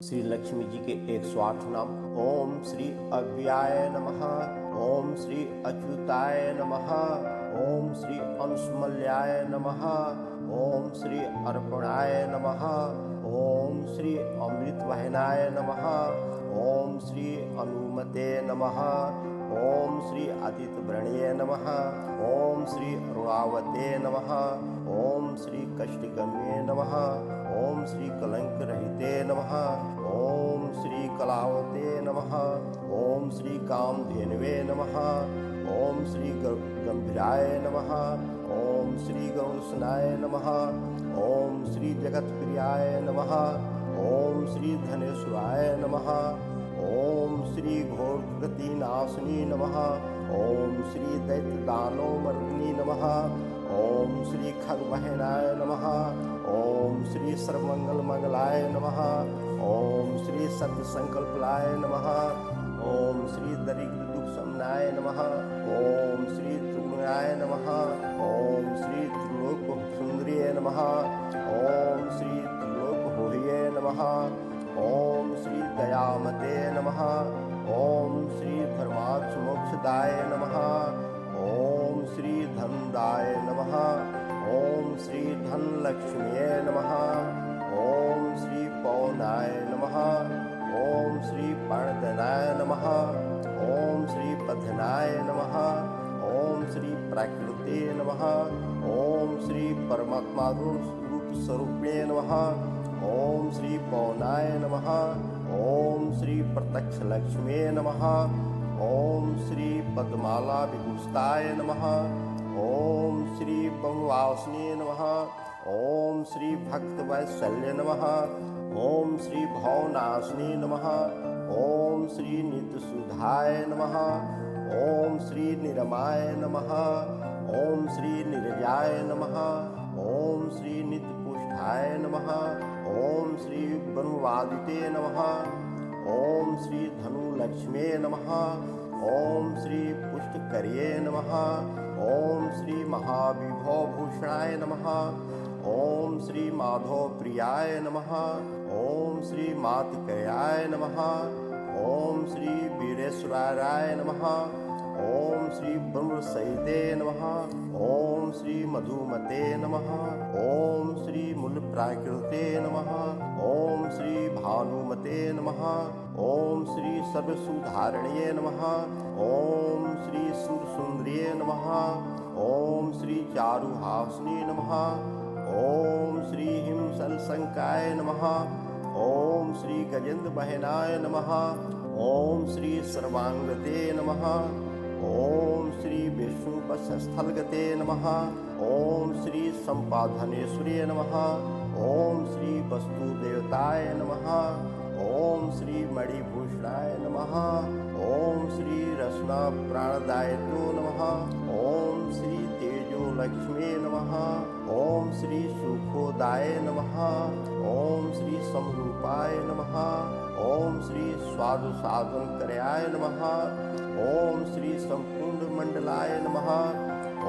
श्री लक्ष्मी जी के 108 नाम। ओम श्री अव्याय नमः। ओम श्री अच्युताय नमः। ओम श्री अनुस्मल्याय नमः। ओम श्री अर्पणाय नमः। ओम श्री अमृतवहनाय नमः। ओम श्री अनुमते नमः। ओम श्री आदित्यवृणये नमः। ओम श्री अरुणावते नमः। ओम श्री कष्टगम्ये नमः। ओम श्री कलंक रहिते नमः। ओम श्री कलावते नमः। ओम श्री कामधेनवे नमः। ओम श्री गंभीराय नमः। ओम श्री गरुड़सनाय नमः। ओम श्री जगत्प्रियाय नमः। ओम श्री धनेश्वराय नमः। ओम श्री घोरगति नाशिनी नमः। ओम श्री दैत्य दानव मर्दिनी नमः। ओम श्री खगवहनाय नमः। ओम श्री सर्वमंगल मंगलाय नमः। ओम श्री सत्य संकल्पलाय नमः। ओम श्री दरिद्र दुख शमनाय नमः। ओम श्री त्रिगुणाय नमः। ओम श्री त्रिलोक सुंदरिये नमः। ओम श्री त्रिलोक होहिये नमः। ओम श्री दयामते नमः। ओम श्री धर्मार्थ मोक्षदाय नमः। ओम श्री धनदाय नमः। ओम श्री धनलक्ष्मीये नमः। ओम श्री पौनाय नमः। ओम श्री पाणदनाय नमः। ओम श्री पधनाय नमः। ओम श्री प्राकृते नमः। ओम श्री परमात्मा रूप स्वरूपिणे नमः। ओम श्री पौनाय नमः। ओम श्री प्रत्यक्ष लक्ष्मी नमः। ओम श्री पद्माला विभूषिताय नमः। ओम श्री बमवासिनी नमः। ओम श्री भक्त वैशल्य नमः। ओम श्री भवनाशिनी नमः। ओम श्री नित्य सुधाय नमः। ओम श्री निरमाय नमः। ओम श्री निरजाय नमः। ओम श्री नित्य पुष्टाय नमः। ओम श्री ब्रह्मवादिते नमः। ओम श्री धनुलक्ष्मे नमः। ओम श्री पुष्टकर्ये नमः। ओम श्री महाविभव भूषणाय नमः। ओम श्री माधव प्रियाय नमः। ओम श्री मातकयाय नमः। ओम श्री वीरेश्वराय नमः। ओम श्री ब्रह्मसहिते नमः। ओम श्री मधुमते नमः। ओम श्री मूल प्राकृते नमः। ओम श्री भानुमते नमः। ओम श्री सर्वसुधारण्ये नमः। ओम श्री सुरसुंदरिये नमः। ओम श्री चारुहासिनी नमः। ओम श्री हिमसल संकाय नमः। ओम श्री गजेंद्र बहनाय नमः। ओम श्री सर्वांगते नमः। ओम श्री विष्णुपस्थलगते नमः। ओम श्री संपादनेश्वरी नमः। ओम श्री वस्तुदेवताय नमः। ओम श्री मणिभूषणाय नमः। ओम श्री रसना प्राणदायतो नमः। ओम श्री तेजो लक्ष्मी नमः। ओम श्री सुखोदाय नमः। ओम श्री समरूपाय नमः। ओम श्री स्वादु साधन करयाय नमः। ओम श्री संपूर्ण मंडलाय नमः।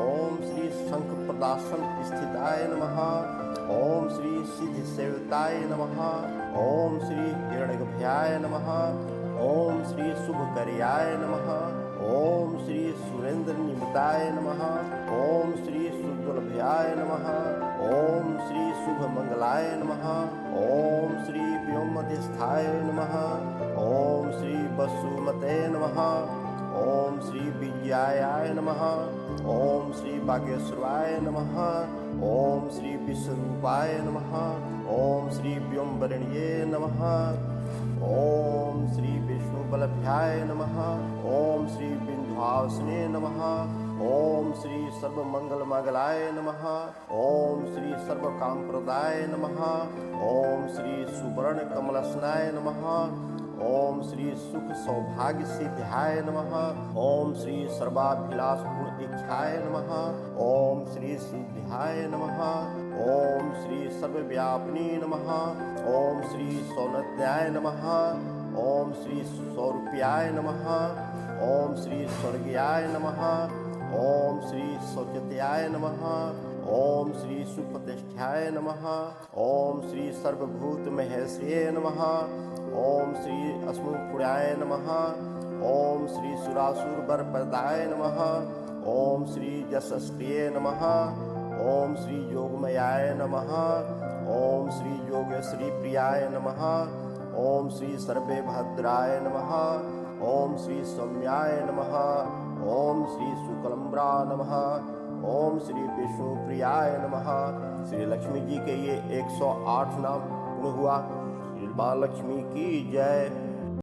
ओम श्री शंख प्रदासन स्थिताय नमः। ओम श्री सिद्धि सेविताय नमः। ओम श्री हिरण्यगभयाय नमः। ओम श्री शुभकर्याय नमः। ओम श्री सुरेंद्र निमिताय नमः। ओम श्री सुदुर्भयाय नमः। ओम श्री शुभ मंगलाय नमः। ओम श्री व्योमधिष्ठाय नमः। ओम श्री वसुमते नमः। ओम श्री विजयाय नमः। ओम श्री बागेश्वराय नमः। ओम श्री विश्वरूपाय नमः। ओम श्री व्योमवरण्ये नमः। ओम श्री विष्णुबलभ्याय नमः। ओम श्री विंध्यावासिने नमः। ओम श्री सर्वमंगलमंगलाय नमः। ओम श्री सर्वकामप्रदाय नमः। ओम श्री सुवर्ण कमलसनाय नमः। ओम श्री सुख सौभाग्य सिद्धाय नमः। ओम श्री सर्वाभिलाष पूर्ण इच्छाय नमः। ओम श्री सिद्धाय नमः। ओम श्री सर्वव्यापिनी नमः। ओम श्री सौनत्याय नमः। ओम श्री सौरूप्याय नमः। ओम श्री स्वर्गीयाय नमः। ओम श्री सौचत्याय नमः। ओम श्री सुप्रतिष्ठाय नमः। ओम श्री सर्वभूत महेश्वरे नमः। ओम श्री अस्मुखपुराय नमः। ओम श्री सुरासुर वरप्रदाय नमः। ओम श्री यशस्क्रिये नमः। ओम श्री योगमयाय नमः। ओम श्री योगश्री प्रियाय नमः। ओम श्री सर्वे भद्राय नमः। ओम श्री सौम्याय नमः। ओम श्री शुक्लम्बरा नमः। ओम श्री विष्णु प्रियाय नमः। श्री लक्ष्मी जी के ये 108 नाम पूर्ण हुआ। श्री माँ लक्ष्मी की जय।